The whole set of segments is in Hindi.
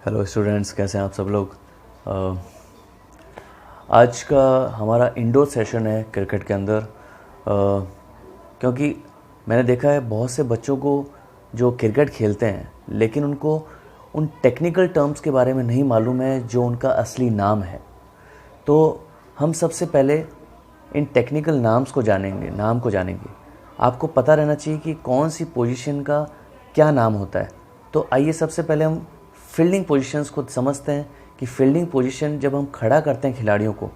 हेलो स्टूडेंट्स, कैसे हैं आप सब लोग। आज का हमारा इंडोर सेशन है क्रिकेट के अंदर। क्योंकि मैंने देखा है बहुत से बच्चों को जो क्रिकेट खेलते हैं लेकिन उनको उन टेक्निकल टर्म्स के बारे में नहीं मालूम है जो उनका असली नाम है। तो हम सबसे पहले इन टेक्निकल नाम को जानेंगे। आपको पता रहना चाहिए कि कौन सी पोजीशन का क्या नाम होता है। तो आइए सबसे पहले हम फील्डिंग पोजीशंस को समझते हैं कि फील्डिंग पोजीशन जब हम खड़ा करते हैं खिलाड़ियों को,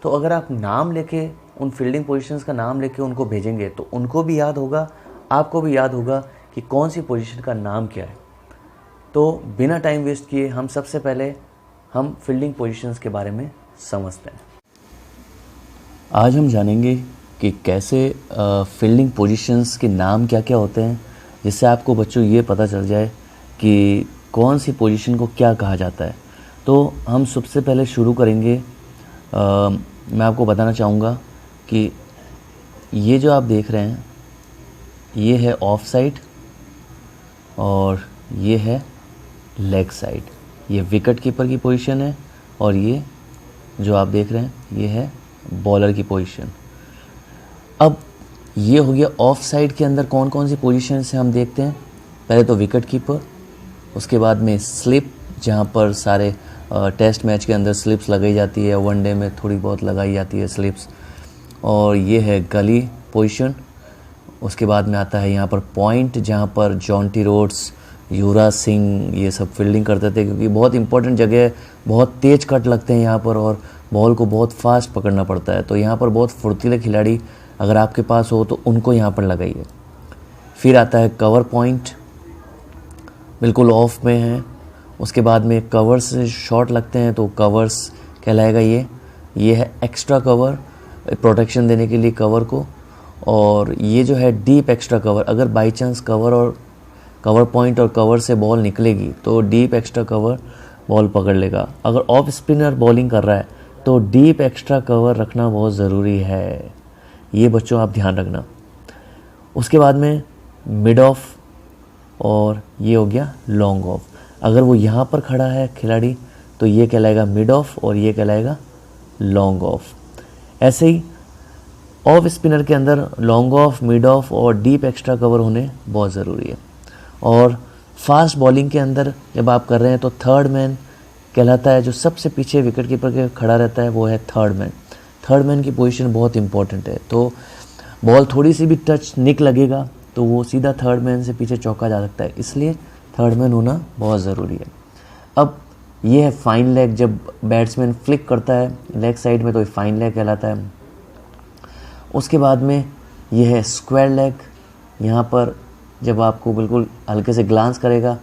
तो अगर आप नाम लेके उन फील्डिंग पोजीशंस का नाम लेके उनको भेजेंगे तो उनको भी याद होगा, आपको भी याद होगा कि कौन सी पोजीशन का नाम क्या है। तो बिना टाइम वेस्ट किए हम सबसे पहले हम फील्डिंग पोजीशंस के बारे में समझते हैं। आज हम जानेंगे कि कैसे फील्डिंग पोजीशंस के नाम क्या क्या होते हैं, जिससे आपको बच्चों ये पता चल जाए कि कौन सी पोजीशन को क्या कहा जाता है। तो हम सबसे पहले शुरू करेंगे। मैं आपको बताना चाहूँगा कि ये जो आप देख रहे हैं ये है ऑफ साइड और ये है लेग साइड। ये विकेट कीपर की पोजीशन है और ये जो आप देख रहे हैं ये है बॉलर की पोजीशन। अब ये हो गया ऑफ साइड के अंदर कौन कौन सी पोजीशन से हम देखते हैं। पहले तो विकेट कीपर, उसके बाद में स्लिप, जहाँ पर सारे टेस्ट मैच के अंदर स्लिप्स लगाई जाती है, वनडे में थोड़ी बहुत लगाई जाती है स्लिप्स। और ये है गली पोजीशन। उसके बाद में आता है यहाँ पर पॉइंट, जहाँ पर जॉन्टी रोड्स, युवराज सिंह ये सब फील्डिंग करते थे, क्योंकि बहुत इंपॉर्टेंट जगह है, बहुत तेज कट लगते हैं यहाँ पर और बॉल को बहुत फास्ट पकड़ना पड़ता है। तो यहाँ पर बहुत फुर्तीले खिलाड़ी अगर आपके पास हो तो उनको यहाँ पर लगाइए। फिर आता है कवर पॉइंट, बिल्कुल ऑफ में है। उसके बाद में कवर से शॉट लगते हैं तो कवर्स कहलाएगा। ये है एक्स्ट्रा कवर, प्रोटेक्शन देने के लिए कवर को। और ये जो है डीप एक्स्ट्रा कवर, अगर बाई चांस कवर और कवर पॉइंट और कवर से बॉल निकलेगी तो डीप एक्स्ट्रा कवर बॉल पकड़ लेगा। अगर ऑफ स्पिनर बॉलिंग कर रहा है तो डीप एक्स्ट्रा कवर रखना बहुत ज़रूरी है, ये बच्चों आप ध्यान रखना। उसके बाद में मिड ऑफ और ये हो गया लॉन्ग ऑफ। अगर वो यहाँ पर खड़ा है खिलाड़ी तो ये कहलाएगा मिड ऑफ और ये कहलाएगा लॉन्ग ऑफ। ऐसे ही ऑफ स्पिनर के अंदर लॉन्ग ऑफ, मिड ऑफ और डीप एक्स्ट्रा कवर होने बहुत ज़रूरी है। और फास्ट बॉलिंग के अंदर जब आप कर रहे हैं तो थर्ड मैन कहलाता है। जो सबसे पीछे विकेट कीपर के खड़ा रहता है वो है थर्ड मैन। थर्ड मैन की पोजीशन बहुत इंपॉर्टेंट है। तो बॉल थोड़ी सी भी टच निक लगेगा तो वो सीधा थर्ड मैन से पीछे चौका जा सकता है, इसलिए थर्ड मैन होना बहुत ज़रूरी है। अब ये है फाइन लेग, जब बैट्समैन फ्लिक करता है लेग साइड में तो फाइन लेग कहलाता है। उसके बाद में ये है स्क्वायर लेग। यहाँ पर जब आपको बिल्कुल हल्के से ग्लांस करेगा,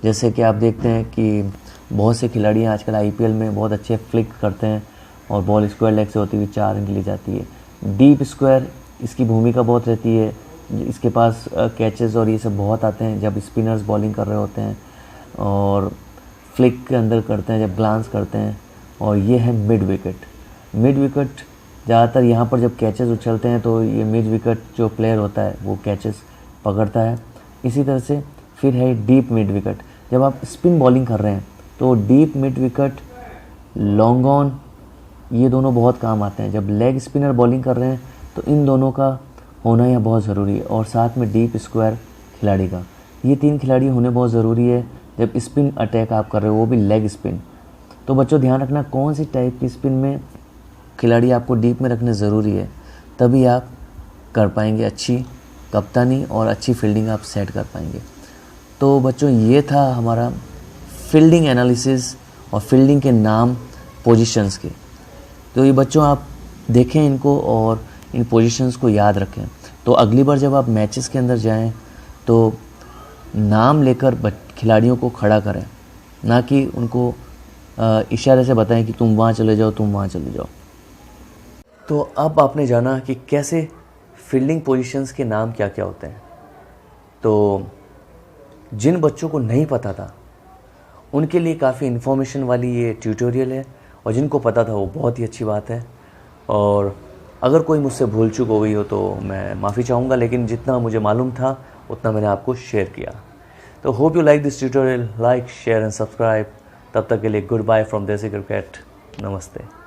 जैसे कि आप देखते हैं कि बहुत से खिलाड़ी आजकल आईपीएल में बहुत अच्छे फ्लिक करते हैं और बॉल स्क्वायर लेग से होती हुई 4 अंक ली जाती है। डीप स्क्वायर इसकी भूमिका बहुत रहती है, इसके पास कैचेस और ये सब बहुत आते हैं जब स्पिनर्स बॉलिंग कर रहे होते हैं और फ्लिक के अंदर करते हैं जब ग्लांस करते हैं। और ये है मिड विकेट। मिड विकेट ज़्यादातर यहाँ पर जब कैचेस उछलते हैं तो ये मिड विकेट जो प्लेयर होता है वो कैचेस पकड़ता है। इसी तरह से फिर है डीप मिड विकेट। जब आप स्पिन बॉलिंग कर रहे हैं तो deep mid wicket, long on, ये दोनों बहुत काम आते हैं। जब लेग स्पिनर बॉलिंग कर रहे हैं तो इन दोनों का होना यहाँ बहुत ज़रूरी है। और साथ में डीप स्क्वायर खिलाड़ी का, ये 3 खिलाड़ी होने बहुत ज़रूरी है जब स्पिन अटैक आप कर रहे हो, वो भी लेग स्पिन। तो बच्चों ध्यान रखना कौन सी टाइप की स्पिन में खिलाड़ी आपको डीप में रखने ज़रूरी है, तभी आप कर पाएंगे अच्छी कप्तानी और अच्छी फील्डिंग आप सेट कर पाएंगे। तो बच्चों ये था हमारा फील्डिंग एनालिसिस और फील्डिंग के नाम पोजीशंस के। तो ये बच्चों आप देखें इनको और इन पोजीशंस को याद रखें। तो अगली बार जब आप मैचेस के अंदर जाएं तो नाम लेकर खिलाड़ियों को खड़ा करें, ना कि उनको इशारे से बताएं कि तुम वहाँ चले जाओ, तुम वहाँ चले जाओ। तो अब आपने जाना कि कैसे फील्डिंग पोजीशंस के नाम क्या क्या होते हैं। तो जिन बच्चों को नहीं पता था उनके लिए काफ़ी इन्फॉर्मेशन वाली ये ट्यूटोरियल है, और जिनको पता था वो बहुत ही अच्छी बात है। और अगर कोई मुझसे भूल चूक हो गई हो तो मैं माफ़ी चाहूँगा, लेकिन जितना मुझे मालूम था उतना मैंने आपको शेयर किया। तो hope you like this tutorial, like, share and subscribe. तब तक के लिए गुड बाय फ्रॉम देसी क्रिकेट। नमस्ते।